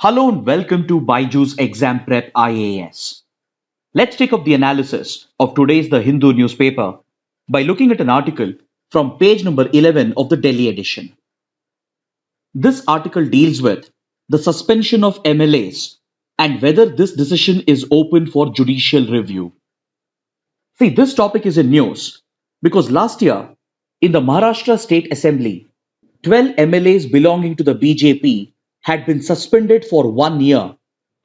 Hello and welcome to Byju's Exam Prep IAS. Let's take up the analysis of today's The Hindu newspaper by looking at an article from page number 11 of the Delhi edition. This article deals with the suspension of MLAs and whether this decision is open for judicial review. See, this topic is in news because last year in the Maharashtra State Assembly, 12 MLAs belonging to the BJP had been suspended for 1 year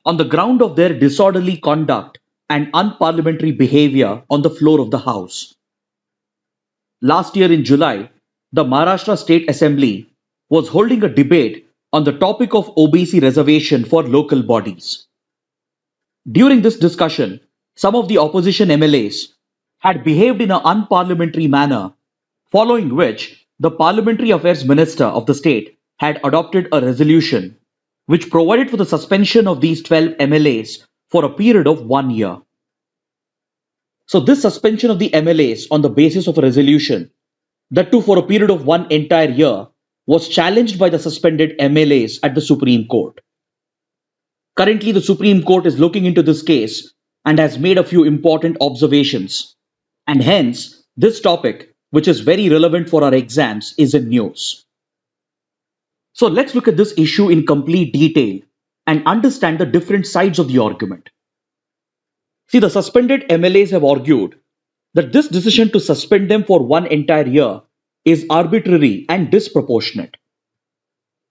on the ground of their disorderly conduct and unparliamentary behavior on the floor of the House. Last year in July, the Maharashtra State Assembly was holding a debate on the topic of OBC reservation for local bodies. During this discussion, some of the opposition MLAs had behaved in an unparliamentary manner, following which the Parliamentary Affairs Minister of the state had adopted a resolution which provided for the suspension of these 12 MLAs for a period of 1 year. So this suspension of the MLAs on the basis of a resolution, that too for a period of one entire year, was challenged by the suspended MLAs at the Supreme Court. Currently, the Supreme Court is looking into this case and has made a few important observations. And hence, this topic, which is very relevant for our exams, is in news. So let's look at this issue in complete detail and understand the different sides of the argument. See, the suspended MLAs have argued that this decision to suspend them for one entire year is arbitrary and disproportionate.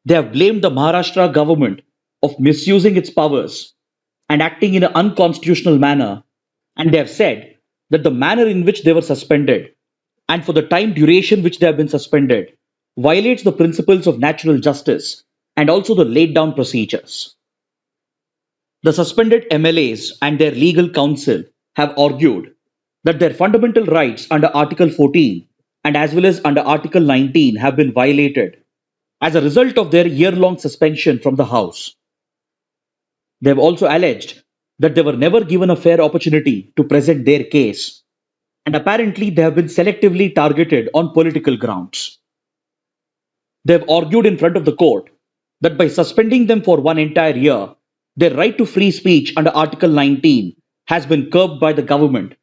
They have blamed the Maharashtra government of misusing its powers and acting in an unconstitutional manner, and they have said that the manner in which they were suspended and for the time duration which they have been suspended violates the principles of natural justice and also the laid down procedures. The suspended MLAs and their legal counsel have argued that their fundamental rights under Article 14 and as well as under Article 19 have been violated as a result of their year-long suspension from the House. They have also alleged that they were never given a fair opportunity to present their case, and apparently they have been selectively targeted on political grounds. They have argued in front of the court that by suspending them for one entire year, their right to free speech under Article 19 has been curbed by the government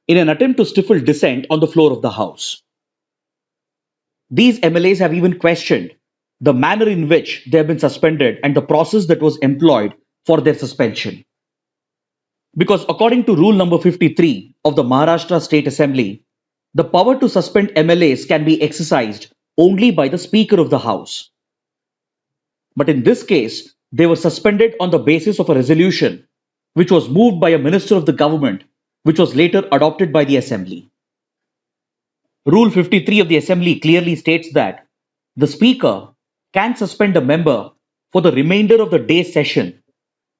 in an attempt to stifle dissent on the floor of the House. These MLAs have even questioned the manner in which they have been suspended and the process that was employed for their suspension. Because according to Rule number 53 of the Maharashtra State Assembly, the power to suspend MLAs can be exercised only by the Speaker of the House. But in this case, they were suspended on the basis of a resolution which was moved by a minister of the government, which was later adopted by the Assembly. Rule 53 of the Assembly clearly states that the Speaker can suspend a member for the remainder of the day's session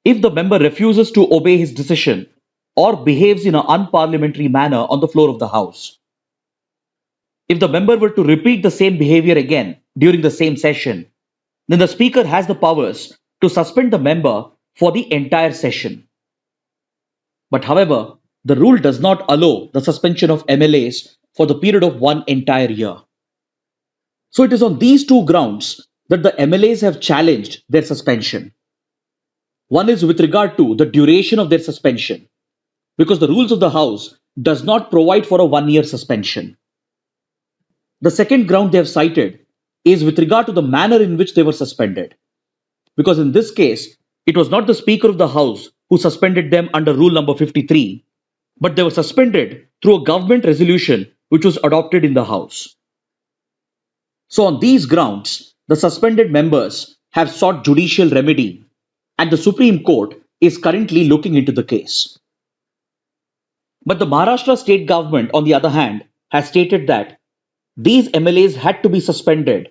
if the member refuses to obey his decision or behaves in an unparliamentary manner on the floor of the House. If the member were to repeat the same behavior again during the same session, then the Speaker has the powers to suspend the member for the entire session. But however, the rule does not allow the suspension of MLAs for the period of one entire year. So it is on these two grounds that the MLAs have challenged their suspension. One is with regard to the duration of their suspension, because the rules of the House does not provide for a 1 year suspension. The second ground they have cited is with regard to the manner in which they were suspended, because in this case, it was not the Speaker of the House who suspended them under Rule number 53, but they were suspended through a government resolution which was adopted in the House. So on these grounds, the suspended members have sought judicial remedy, and the Supreme Court is currently looking into the case. But the Maharashtra state government, on the other hand, has stated that these MLAs had to be suspended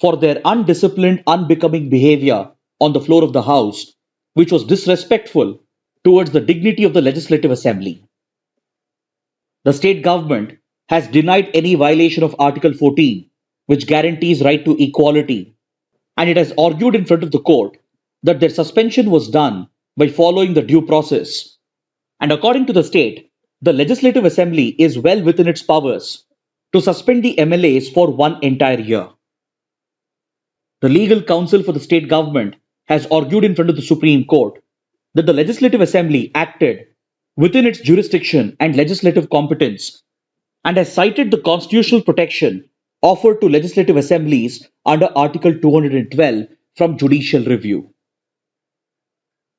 for their undisciplined, unbecoming behavior on the floor of the House, which was disrespectful towards the dignity of the Legislative Assembly. The state government has denied any violation of Article 14, which guarantees right to equality, and it has argued in front of the court that their suspension was done by following the due process. And according to the state, the Legislative Assembly is well within its powers to suspend the MLAs for one entire year. The legal counsel for the state government has argued in front of the Supreme Court that the Legislative Assembly acted within its jurisdiction and legislative competence and has cited the constitutional protection offered to legislative assemblies under Article 212 from judicial review.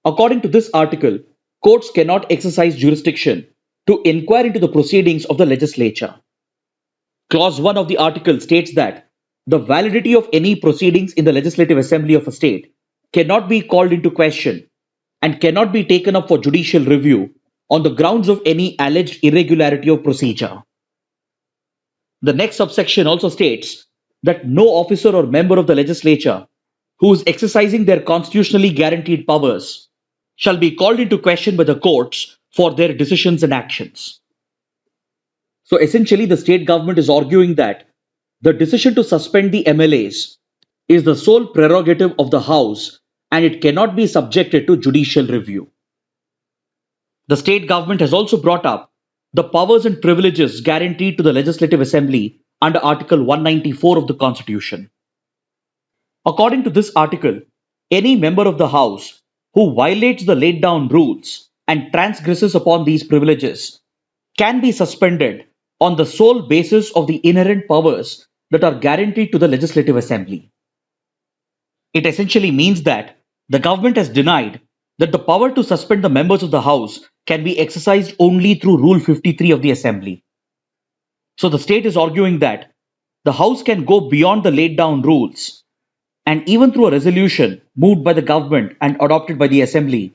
According to this article, courts cannot exercise jurisdiction to inquire into the proceedings of the legislature. Clause 1 of the article states that the validity of any proceedings in the Legislative Assembly of a state cannot be called into question and cannot be taken up for judicial review on the grounds of any alleged irregularity of procedure. The next subsection also states that no officer or member of the legislature who is exercising their constitutionally guaranteed powers shall be called into question by the courts for their decisions and actions. So essentially, the state government is arguing that the decision to suspend the MLAs is the sole prerogative of the House and it cannot be subjected to judicial review. The state government has also brought up the powers and privileges guaranteed to the Legislative Assembly under Article 194 of the Constitution. According to this article, any member of the House who violates the laid down rules and transgresses upon these privileges can be suspended on the sole basis of the inherent powers that are guaranteed to the Legislative Assembly. It essentially means that the government has denied that the power to suspend the members of the House can be exercised only through Rule 53 of the Assembly. So the state is arguing that the House can go beyond the laid down rules, and even through a resolution moved by the government and adopted by the Assembly,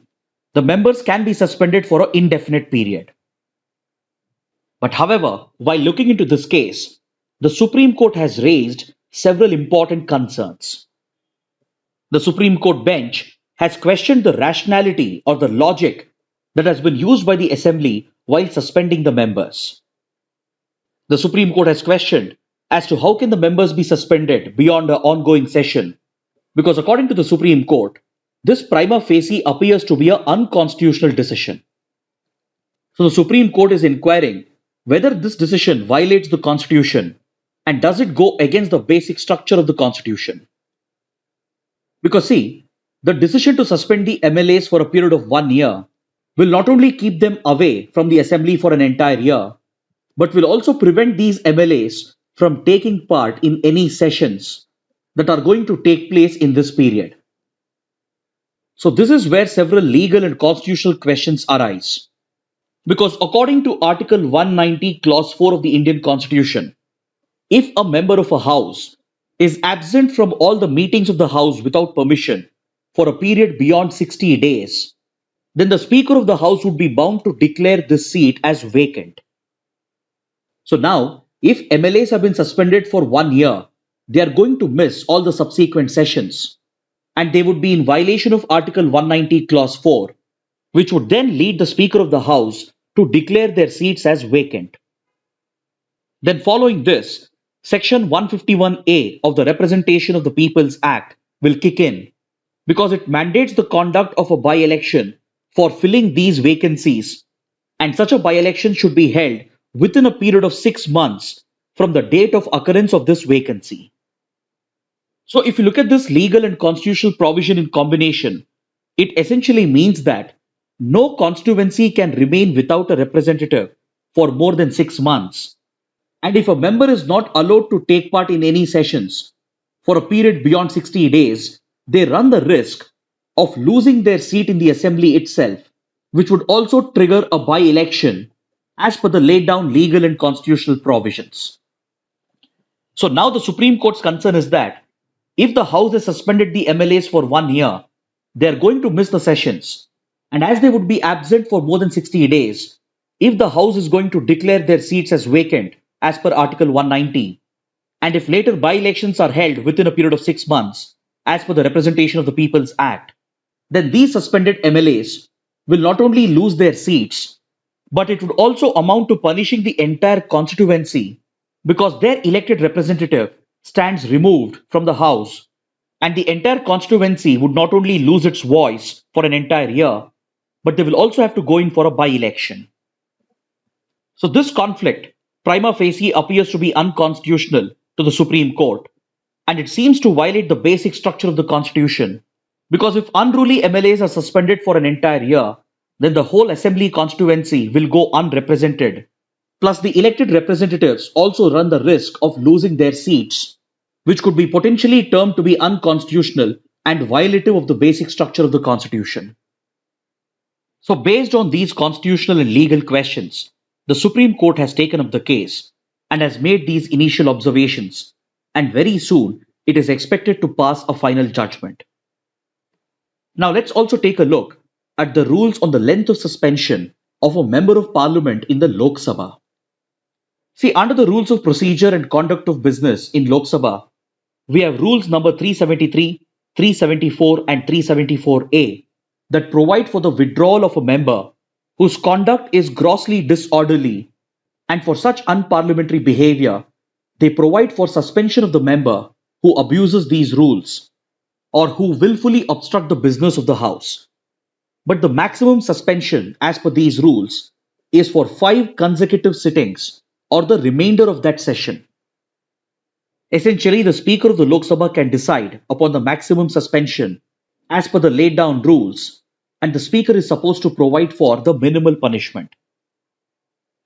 the members can be suspended for an indefinite period. But however, while looking into this case, the Supreme Court has raised several important concerns. The Supreme Court bench has questioned the rationality or the logic that has been used by the Assembly while suspending the members. The Supreme Court has questioned as to how can the members be suspended beyond an ongoing session, because according to the Supreme Court, this prima facie appears to be an unconstitutional decision. So the Supreme Court is inquiring whether this decision violates the Constitution and does it go against the basic structure of the Constitution. Because see, the decision to suspend the MLAs for a period of 1 year will not only keep them away from the Assembly for an entire year, but will also prevent these MLAs from taking part in any sessions that are going to take place in this period. So this is where several legal and constitutional questions arise. Because according to Article 190, Clause 4 of the Indian Constitution, if a member of a House is absent from all the meetings of the House without permission for a period beyond 60 days, then the Speaker of the House would be bound to declare this seat as vacant. So now, if MLAs have been suspended for 1 year, they are going to miss all the subsequent sessions, and they would be in violation of Article 190, Clause 4, which would then lead the Speaker of the House to declare their seats as vacant. Then following this, Section 151A of the Representation of the People's Act will kick in because it mandates the conduct of a by-election for filling these vacancies, and such a by-election should be held within a period of 6 months from the date of occurrence of this vacancy. So if you look at this legal and constitutional provision in combination, it essentially means that no constituency can remain without a representative for more than 6 months. And if a member is not allowed to take part in any sessions for a period beyond 60 days, they run the risk of losing their seat in the Assembly itself, which would also trigger a by-election as per the laid down legal and constitutional provisions. So now the Supreme Court's concern is that if the House has suspended the MLAs for 1 year, they are going to miss the sessions. And as they would be absent for more than 60 days, if the House is going to declare their seats as vacant as per Article 190, and if later by-elections are held within a period of 6 months as per the Representation of the People's Act, then these suspended MLAs will not only lose their seats, but it would also amount to punishing the entire constituency because their elected representative stands removed from the House, and the entire constituency would not only lose its voice for an entire year, but they will also have to go in for a by-election. So this conflict prima facie appears to be unconstitutional to the Supreme Court, and it seems to violate the basic structure of the Constitution Because if unruly MLAs are suspended for an entire year, then the whole assembly constituency will go unrepresented. Plus, the elected representatives also run the risk of losing their seats, which could be potentially termed to be unconstitutional and violative of the basic structure of the Constitution. So, based on these constitutional and legal questions, the Supreme Court has taken up the case and has made these initial observations, and very soon it is expected to pass a final judgment. Now, let's also take a look at the rules on the length of suspension of a member of parliament in the Lok Sabha. See, under the rules of procedure and conduct of business in Lok Sabha, we have rules number 373, 374, and 374A that provide for the withdrawal of a member whose conduct is grossly disorderly, and for such unparliamentary behavior, they provide for suspension of the member who abuses these rules or who willfully obstruct the business of the House. But the maximum suspension, as per these rules, is for 5 consecutive sittings or the remainder of that session. Essentially, the Speaker of the Lok Sabha can decide upon the maximum suspension as per the laid down rules, and the Speaker is supposed to provide for the minimal punishment.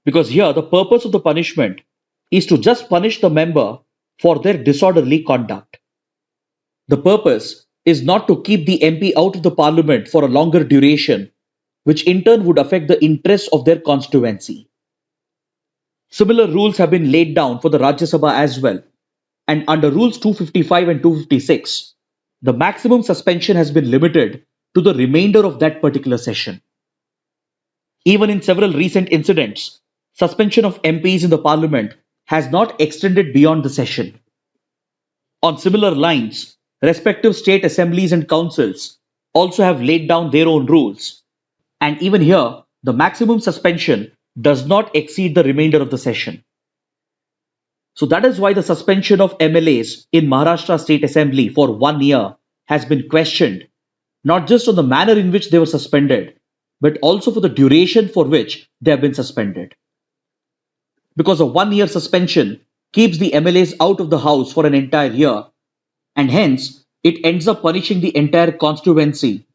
Because here, the purpose of the punishment is to just punish the member for their disorderly conduct. The purpose is not to keep the MP out of the parliament for a longer duration, which in turn would affect the interests of their constituency. Similar rules have been laid down for the Rajya Sabha as well, and under rules 255 and 256, the maximum suspension has been limited to the remainder of that particular session. Even in several recent incidents, suspension of MPs in the parliament has not extended beyond the session. On similar lines, respective state assemblies and councils also have laid down their own rules, and even here, the maximum suspension does not exceed the remainder of the session. So that is why the suspension of MLAs in Maharashtra State Assembly for 1 year has been questioned, not just on the manner in which they were suspended, but also for the duration for which they have been suspended. Because a 1 year suspension keeps the MLAs out of the House for an entire year, and hence it ends up punishing the entire constituency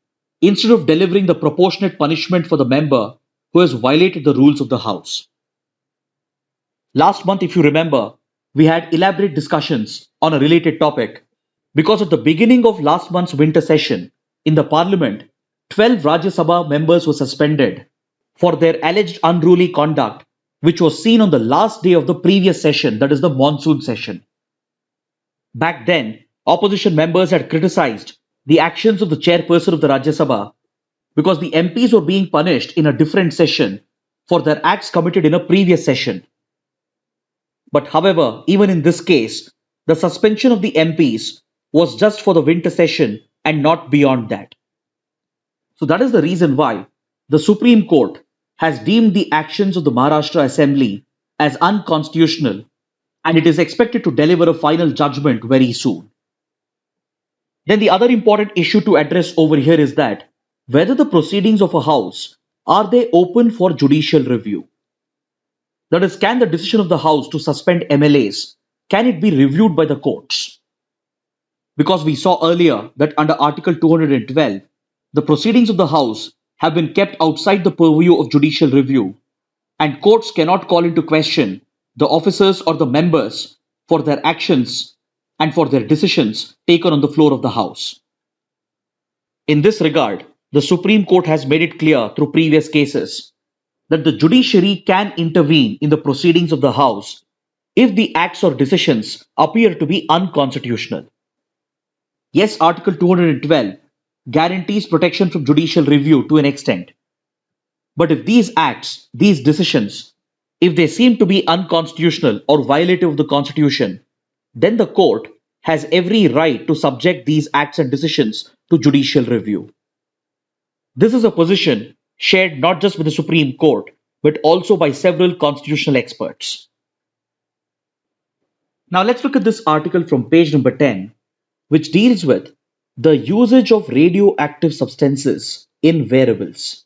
instead of delivering the proportionate punishment for the member who has violated the rules of the House. Last month, if you remember, we had elaborate discussions on a related topic because at the beginning of last month's winter session in the parliament, 12 Rajya Sabha members were suspended for their alleged unruly conduct, which was seen on the last day of the previous session, that is the monsoon session. Back then, opposition members had criticized the actions of the chairperson of the Rajya Sabha because the MPs were being punished in a different session for their acts committed in a previous session. But however, even in this case, the suspension of the MPs was just for the winter session and not beyond that. So that is the reason why the Supreme Court has deemed the actions of the Maharashtra Assembly as unconstitutional, and it is expected to deliver a final judgment very soon. Then the other important issue to address over here is that whether the proceedings of a House are they open for judicial review? That is, can the decision of the House to suspend MLAs, can it be reviewed by the courts? Because we saw earlier that under Article 212, the proceedings of the House have been kept outside the purview of judicial review, and courts cannot call into question the officers or the members for their actions and for their decisions taken on the floor of the House. In this regard, the Supreme Court has made it clear through previous cases that the judiciary can intervene in the proceedings of the House if the acts or decisions appear to be unconstitutional. Yes, Article 212 guarantees protection from judicial review to an extent. But if these acts, these decisions, if they seem to be unconstitutional or violative of the Constitution, then the court has every right to subject these acts and decisions to judicial review. This is a position shared not just with the Supreme Court, but also by several constitutional experts. Now let's look at this article from page number 10, which deals with the usage of radioactive substances in wearables.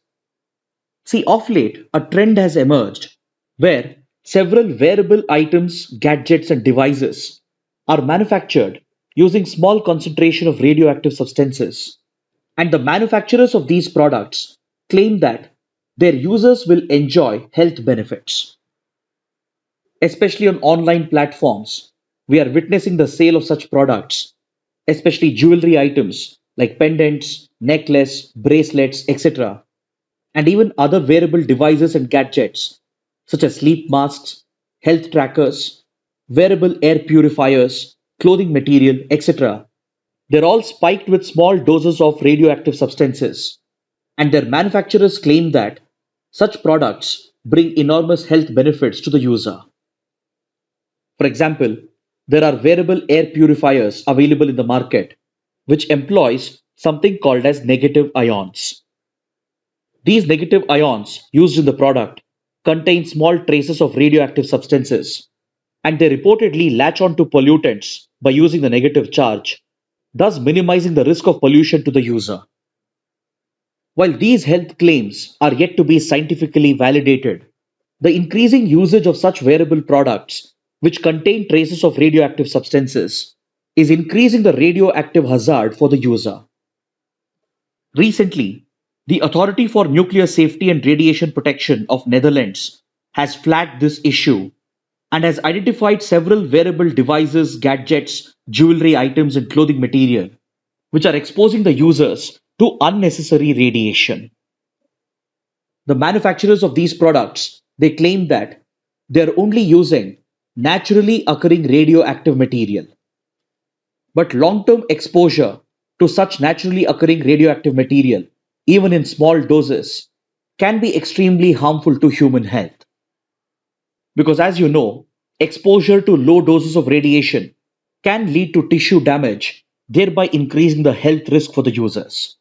See, of late, a trend has emerged where several wearable items, gadgets, and devices are manufactured using small concentration of radioactive substances, And the manufacturers of these products claim that their users will enjoy health benefits. Especially on online platforms, we are witnessing the sale of such products, especially jewelry items like pendants, necklace, bracelets, etc., and even other wearable devices and gadgets such as sleep masks, health trackers, wearable air purifiers, clothing material, etc. They're all spiked with small doses of radioactive substances, and their manufacturers claim that such products bring enormous health benefits to the user. For example, there are wearable air purifiers available in the market which employs something called as negative ions. These negative ions used in the product contain small traces of radioactive substances, and they reportedly latch on to pollutants by using the negative charge, thus minimizing the risk of pollution to the user. While these health claims are yet to be scientifically validated, the increasing usage of such wearable products which contain traces of radioactive substances is increasing the radioactive hazard for the user. Recently, the Authority for Nuclear Safety and Radiation Protection of Netherlands has flagged this issue and has identified several wearable devices, gadgets, jewelry items, and clothing material which are exposing the users to unnecessary radiation. The manufacturers of these products they claim that they're only using naturally occurring radioactive material. But long-term exposure to such naturally occurring radioactive material, even in small doses, can be extremely harmful to human health. Because as you know, exposure to low doses of radiation can lead to tissue damage, thereby increasing the health risk for the users.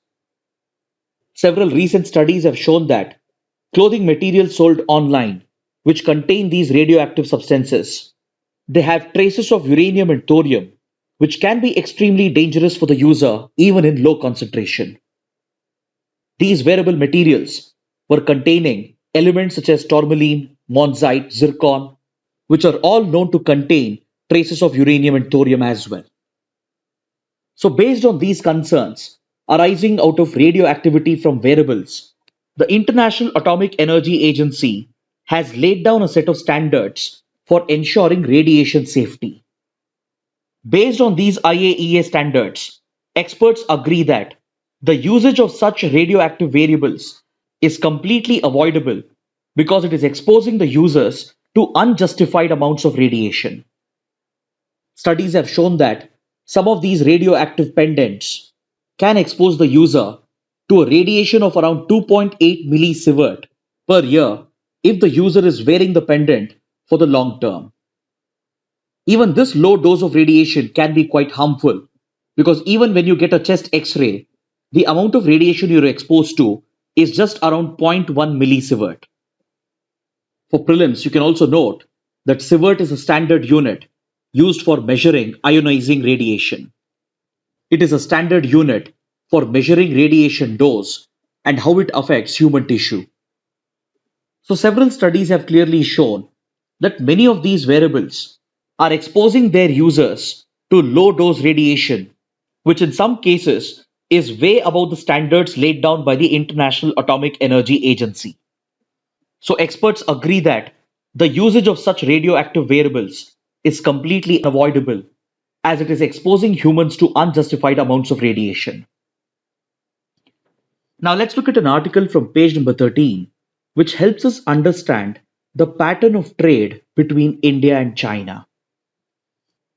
Several recent studies have shown that clothing materials sold online, which contain these radioactive substances, they have traces of uranium and thorium, which can be extremely dangerous for the user even in low concentration. These wearable materials were containing elements such as tourmaline, monzite, zircon, which are all known to contain traces of uranium and thorium as well. So, based on these concerns arising out of radioactivity from wearables, the International Atomic Energy Agency has laid down a set of standards for ensuring radiation safety. Based on these IAEA standards, experts agree that the usage of such radioactive variables is completely avoidable because it is exposing the users to unjustified amounts of radiation. Studies have shown that some of these radioactive pendants can expose the user to a radiation of around 2.8 millisievert per year if the user is wearing the pendant for the long term. Even this low dose of radiation can be quite harmful because even when you get a chest x-ray, the amount of radiation you're exposed to is just around zero point 0.1 millisievert. For prelims, you can also note that sievert is a standard unit used for measuring ionizing radiation. It is a standard unit for measuring radiation dose and how it affects human tissue. So several studies have clearly shown that many of these wearables are exposing their users to low dose radiation, which in some cases is way above the standards laid down by the International Atomic Energy Agency. So experts agree that the usage of such radioactive wearables is completely unavoidable as it is exposing humans to unjustified amounts of radiation. Now let's look at an article from page number 13, which helps us understand the pattern of trade between India and China.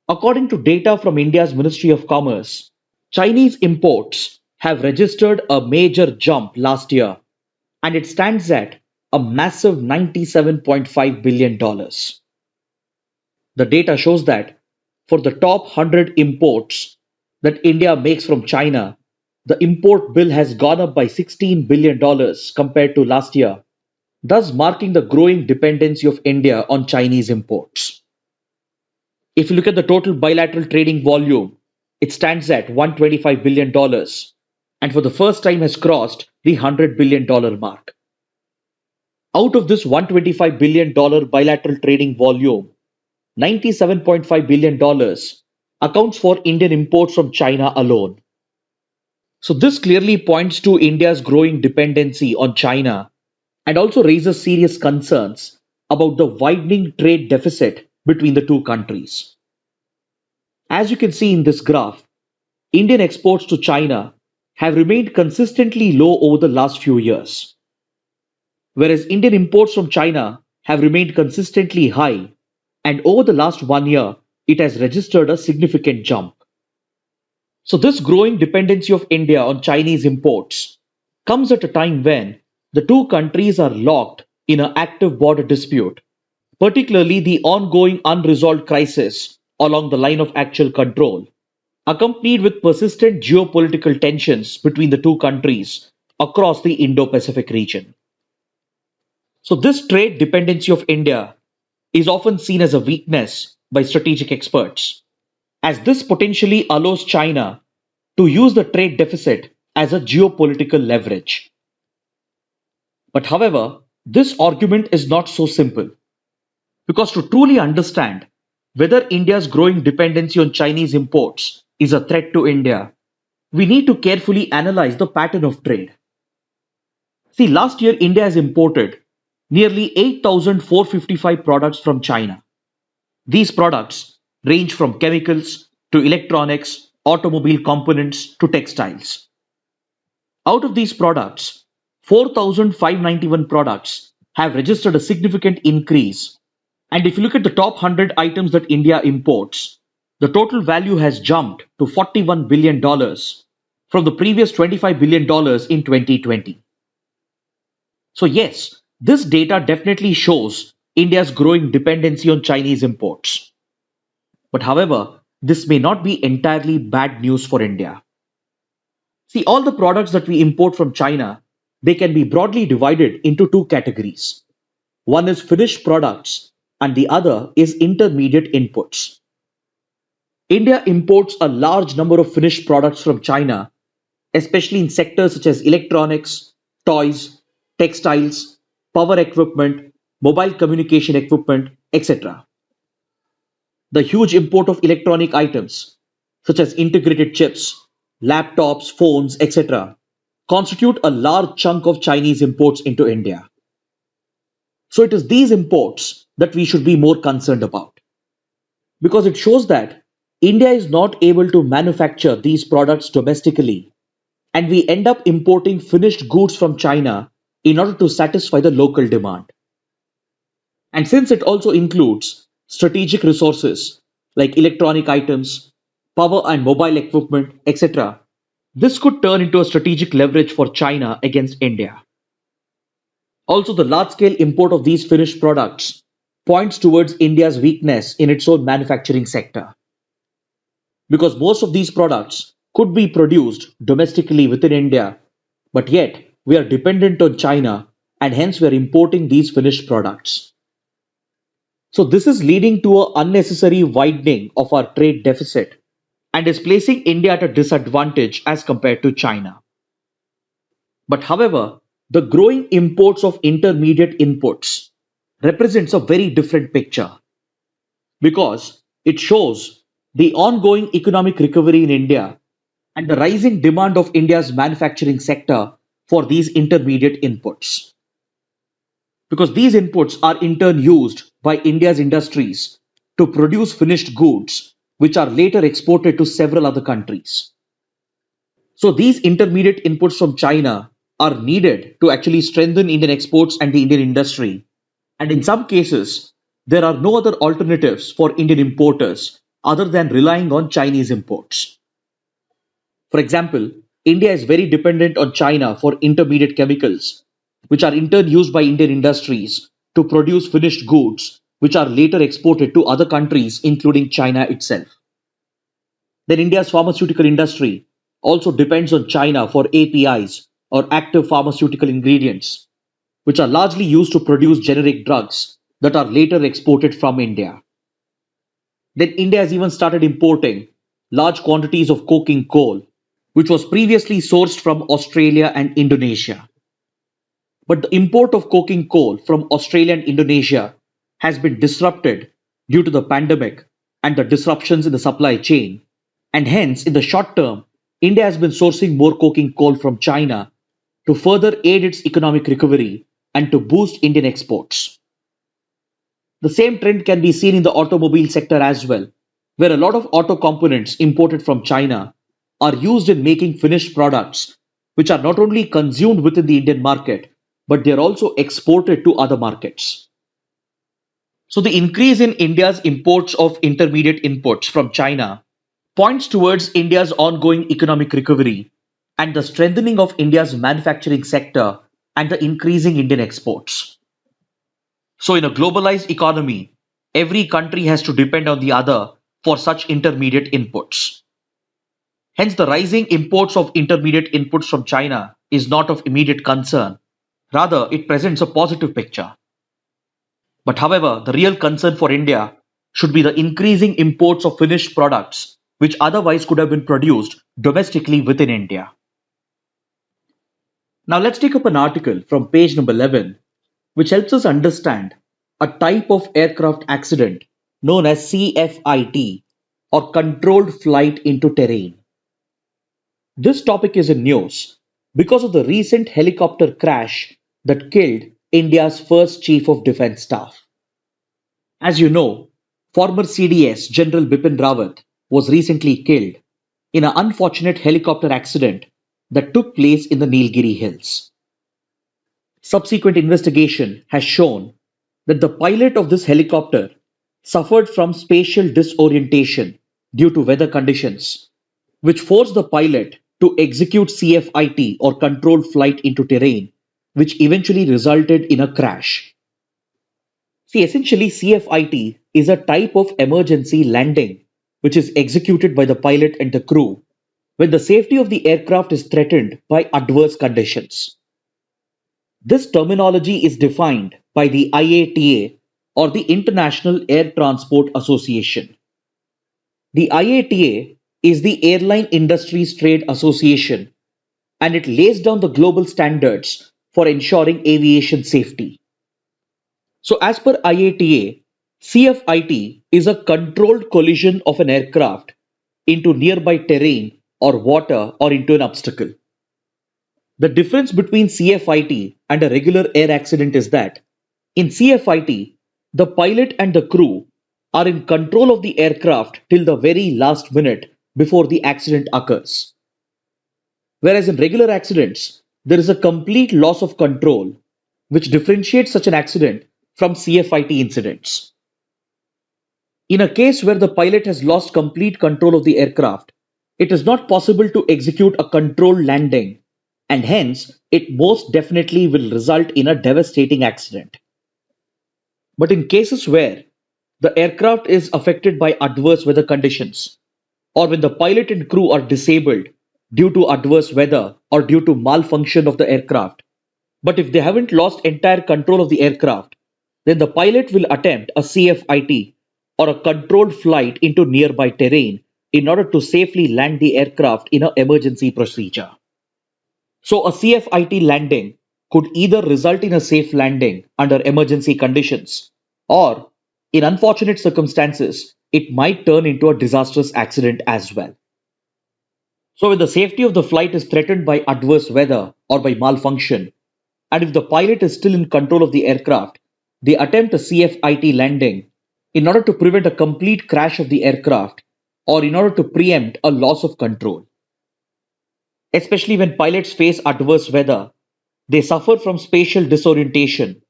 According to data from India's Ministry of Commerce, Chinese imports have registered a major jump last year, and it stands at a massive $97.5 billion. The data shows that for the top 100 imports that India makes from China, the import bill has gone up by $16 billion compared to last year, thus marking the growing dependency of India on Chinese imports. If you look at the total bilateral trading volume, it stands at $125 billion and for the first time has crossed the $100 billion mark. Out of this $125 billion bilateral trading volume, $97.5 billion accounts for Indian imports from China alone. So this clearly points to India's growing dependency on China and also raises serious concerns about the widening trade deficit between the two countries. As you can see in this graph, Indian exports to China have remained consistently low over the last few years, whereas Indian imports from China have remained consistently high, and over the last 1 year, it has registered a significant jump. So, this growing dependency of India on Chinese imports comes at a time when the two countries are locked in an active border dispute, particularly the ongoing unresolved crisis along the line of actual control, accompanied with persistent geopolitical tensions between the two countries across the Indo Pacific region. So, this trade dependency of India is often seen as a weakness by strategic experts, as this potentially allows China to use the trade deficit as a geopolitical leverage. But however, this argument is not so simple, because to truly understand whether India's growing dependency on Chinese imports is a threat to India, we need to carefully analyze the pattern of trade. See, last year India has imported nearly 8,455 products from China. These products range from chemicals to electronics, automobile components to textiles. Out of these products, 4,591 products have registered a significant increase. And if you look at the top 100 items that India imports, the total value has jumped to $41 billion from the previous $25 billion in 2020. So, yes, this data definitely shows India's growing dependency on Chinese imports. But however, this may not be entirely bad news for India. See, all the products that we import from China, they can be broadly divided into two categories. One is finished products and the other is intermediate inputs. India imports a large number of finished products from China, especially in sectors such as electronics, toys, textiles, power equipment, mobile communication equipment, etc. The huge import of electronic items, such as integrated chips, laptops, phones, etc., constitute a large chunk of Chinese imports into India. So it is these imports that we should be more concerned about, because it shows that India is not able to manufacture these products domestically, and we end up importing finished goods from China in order to satisfy the local demand. And since it also includes strategic resources like electronic items, power and mobile equipment, etc., this could turn into a strategic leverage for China against India. Also, the large scale import of these finished products points towards India's weakness in its own manufacturing sector, because most of these products could be produced domestically within India, but yet we are dependent on China and hence we are importing these finished products. So, this is leading to an unnecessary widening of our trade deficit and is placing India at a disadvantage as compared to China. But however, the growing imports of intermediate inputs represents a very different picture, because it shows the ongoing economic recovery in India and the rising demand of India's manufacturing sector for these intermediate inputs. Because these inputs are in turn used by India's industries to produce finished goods, which are later exported to several other countries. So these intermediate inputs from China are needed to actually strengthen Indian exports and the Indian industry. And in some cases, there are no other alternatives for Indian importers other than relying on Chinese imports. For example, India is very dependent on China for intermediate chemicals, which are in turn used by Indian industries to produce finished goods, which are later exported to other countries, including China itself. Then India's pharmaceutical industry also depends on China for APIs or active pharmaceutical ingredients, which are largely used to produce generic drugs that are later exported from India. Then India has even started importing large quantities of coking coal, which was previously sourced from Australia and Indonesia. But the import of coking coal from Australia and Indonesia has been disrupted due to the pandemic and the disruptions in the supply chain, and hence, in the short term, India has been sourcing more coking coal from China to further aid its economic recovery and to boost Indian exports. The same trend can be seen in the automobile sector as well, where a lot of auto components imported from China are used in making finished products, which are not only consumed within the Indian market, but they are also exported to other markets. So the increase in India's imports of intermediate inputs from China points towards India's ongoing economic recovery and the strengthening of India's manufacturing sector and the increasing Indian exports. So, in a globalized economy, every country has to depend on the other for such intermediate inputs. Hence, the rising imports of intermediate inputs from China is not of immediate concern. Rather, it presents a positive picture. But however, the real concern for India should be the increasing imports of finished products which otherwise could have been produced domestically within India. Now let's take up an article from page number 11 which helps us understand a type of aircraft accident known as CFIT or controlled flight into terrain. This topic is in news because of the recent helicopter crash that killed India's first Chief of Defence Staff. As you know, former CDS General Bipin Rawat was recently killed in an unfortunate helicopter accident that took place in the Nilgiri Hills. Subsequent investigation has shown that the pilot of this helicopter suffered from spatial disorientation due to weather conditions, which forced the pilot to execute CFIT or controlled flight into terrain, which eventually resulted in a crash. See, essentially, CFIT is a type of emergency landing which is executed by the pilot and the crew when the safety of the aircraft is threatened by adverse conditions. This terminology is defined by the IATA or the International Air Transport Association. The IATA is the Airline Industries Trade Association and it lays down the global standards for ensuring aviation safety. So, as per IATA, CFIT is a controlled collision of an aircraft into nearby terrain or water or into an obstacle. The difference between CFIT and a regular air accident is that in CFIT, the pilot and the crew are in control of the aircraft till the very last minute before the accident occurs. Whereas in regular accidents, there is a complete loss of control, which differentiates such an accident from CFIT incidents. In a case where the pilot has lost complete control of the aircraft, it is not possible to execute a controlled landing, and hence it most definitely will result in a devastating accident. But in cases where the aircraft is affected by adverse weather conditions, or when the pilot and crew are disabled due to adverse weather or due to malfunction of the aircraft, but if they haven't lost entire control of the aircraft, then the pilot will attempt a CFIT or a controlled flight into nearby terrain in order to safely land the aircraft in an emergency procedure. So a CFIT landing could either result in a safe landing under emergency conditions, or in unfortunate circumstances, it might turn into a disastrous accident as well. So when the safety of the flight is threatened by adverse weather or by malfunction, and if the pilot is still in control of the aircraft, they attempt a CFIT landing in order to prevent a complete crash of the aircraft or in order to preempt a loss of control. Especially when pilots face adverse weather, they suffer from spatial disorientation,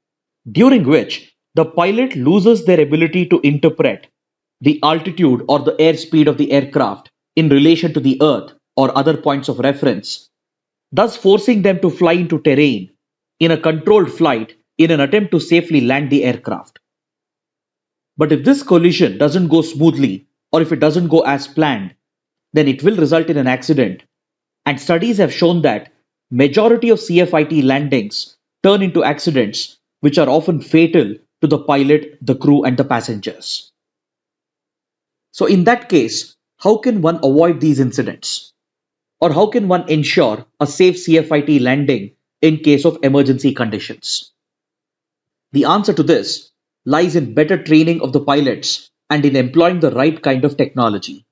during which the pilot loses their ability to interpret the altitude or the airspeed of the aircraft in relation to the earth or other points of reference, thus forcing them to fly into terrain in a controlled flight in an attempt to safely land the aircraft. But if this collision doesn't go smoothly or if it doesn't go as planned, then it will result in an accident. And studies have shown that majority of CFIT landings turn into accidents which are often fatal to the pilot, the crew and the passengers. So in that case, how can one avoid these incidents? Or how can one ensure a safe CFIT landing in case of emergency conditions? The answer to this lies in better training of the pilots and in employing the right kind of technology.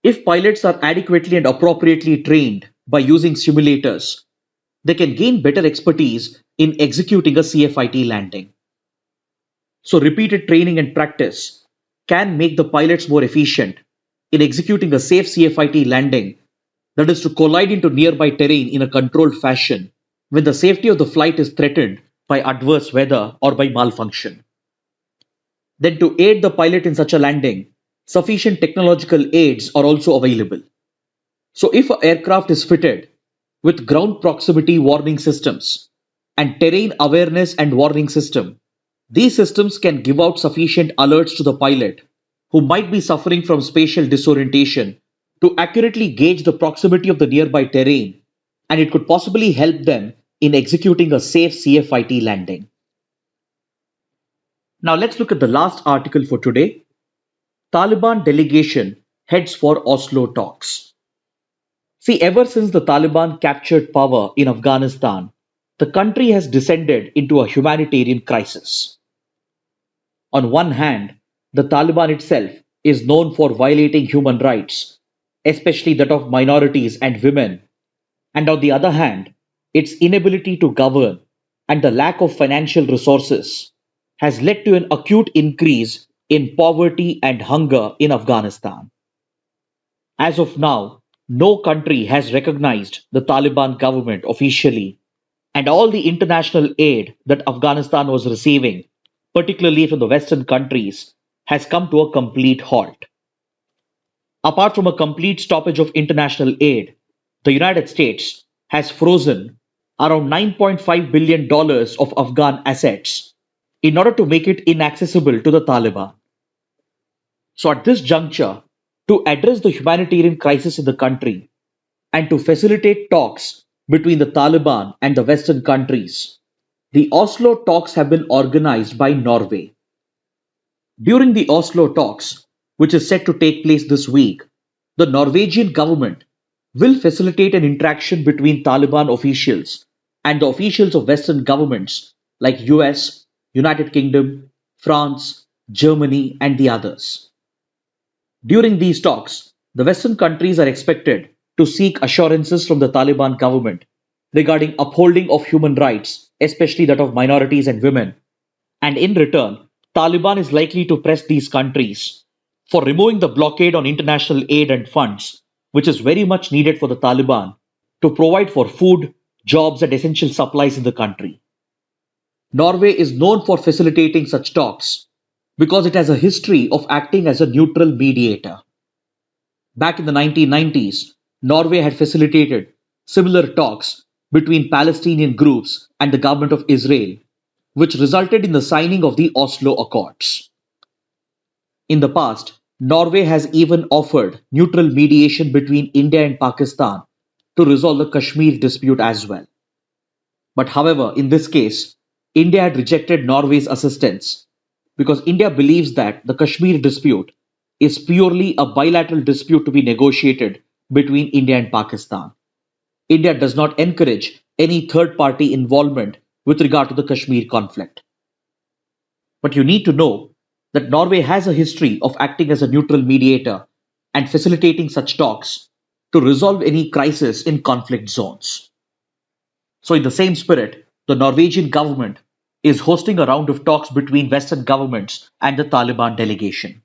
If pilots are adequately and appropriately trained by using simulators, they can gain better expertise in executing a CFIT landing. So, repeated training and practice can make the pilots more efficient in executing a safe CFIT landing, that is, to collide into nearby terrain in a controlled fashion when the safety of the flight is threatened by adverse weather or by malfunction. Then, to aid the pilot in such a landing, sufficient technological aids are also available. So, if an aircraft is fitted with ground proximity warning systems and terrain awareness and warning system, these systems can give out sufficient alerts to the pilot who might be suffering from spatial disorientation to accurately gauge the proximity of the nearby terrain, and it could possibly help them in executing a safe CFIT landing. Now let's look at the last article for today. Taliban delegation heads for Oslo talks. See, ever since the Taliban captured power in Afghanistan, the country has descended into a humanitarian crisis. On one hand, the Taliban itself is known for violating human rights, especially that of minorities and women, and on the other hand, its inability to govern and the lack of financial resources has led to an acute increase in poverty and hunger in Afghanistan. As of now, no country has recognized the Taliban government officially, and all the international aid that Afghanistan was receiving, particularly from the Western countries, has come to a complete halt. Apart from a complete stoppage of international aid, the United States has frozen around $9.5 billion of Afghan assets in order to make it inaccessible to the Taliban. So, at this juncture, to address the humanitarian crisis in the country and to facilitate talks between the Taliban and the Western countries, the Oslo talks have been organized by Norway. During the Oslo talks, which is set to take place this week, the Norwegian government will facilitate an interaction between Taliban officials and the officials of Western governments like US, United Kingdom, France, Germany, and the others. During these talks, the Western countries are expected to seek assurances from the Taliban government regarding upholding of human rights, especially that of minorities and women. And in return, Taliban is likely to press these countries for removing the blockade on international aid and funds, which is very much needed for the Taliban to provide for food, jobs, and essential supplies in the country. Norway is known for facilitating such talks because it has a history of acting as a neutral mediator. Back in the 1990s, Norway had facilitated similar talks between Palestinian groups and the government of Israel, which resulted in the signing of the Oslo Accords. In the past, Norway has even offered neutral mediation between India and Pakistan to resolve the Kashmir dispute as well. But however, in this case, India had rejected Norway's assistance because India believes that the Kashmir dispute is purely a bilateral dispute to be negotiated between India and Pakistan. India does not encourage any third party involvement with regard to the Kashmir conflict. But you need to know that Norway has a history of acting as a neutral mediator and facilitating such talks to resolve any crisis in conflict zones. So, in the same spirit, the Norwegian government is hosting a round of talks between Western governments and the Taliban delegation.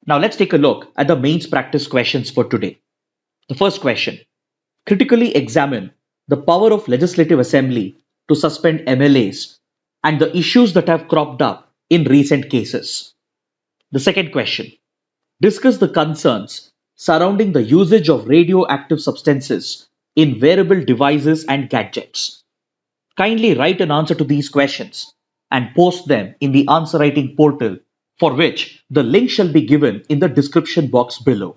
Now, let's take a look at the mains practice questions for today. The first question: critically examine the power of Legislative Assembly to suspend MLAs and the issues that have cropped up in recent cases. The second question: discuss the concerns surrounding the usage of radioactive substances in wearable devices and gadgets. Kindly write an answer to these questions and post them in the answer writing portal, for which the link shall be given in the description box below.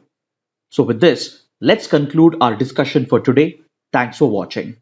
So with this, let's conclude our discussion for today. Thanks for watching.